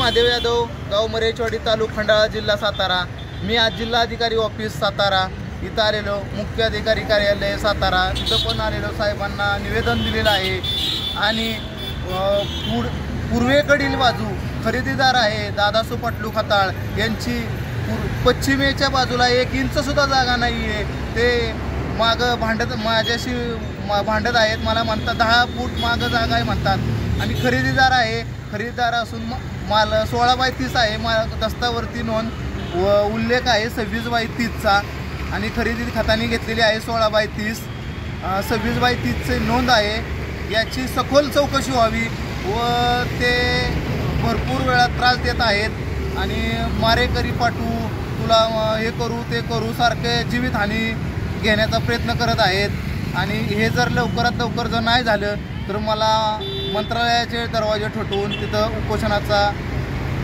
महादेव यादव, गाव मरेचवाडी, तालुका खंडाळा, जिल्हा सातारा। मी आज जिल्हाधिकारी ऑफिस सातारा इथं आलेलो, मुख्य अधिकारी कार्यालय सातारा इथं पण आलेलो, साहेबांना निवेदन दिलेलं आहे। आणि पूर्वेकडील बाजू खरेदीदार आहे दादासू पाटलू खताळ यांची, पश्चिमेच्या बाजूला 1 इंचसुद्धा जागा नाही आहे। ते मागं माझ्याशी भांडत आहेत, मला म्हणतात 10 फूट मागं जागा आहे म्हणतात। आणि खरेदीदार आहे, खरेदीदार असून माल 16/30 आहे, दस्तावरती नोंद व उल्लेख आहे 26/30चा। आणि खरेदी खताने घेतलेली आहे 16/30, 26/30ची नोंद आहे। याची सखोल चौकशी व्हावी व ते भरपूर वेळा त्रास देत आहेत आणि मारेकरी पाठवू, तुला हे करू ते करू सारखे जीवितहानी घेण्याचा प्रयत्न करत आहेत। आणि हे जर लवकरात लवकर जर नाही झालं तर मला मंत्रालयाचे दरवाजे ठोठवून तिथं उपोषणाचा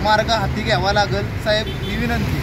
मार्ग हाती घ्यावा लागेल। साहेब, ही विनंती।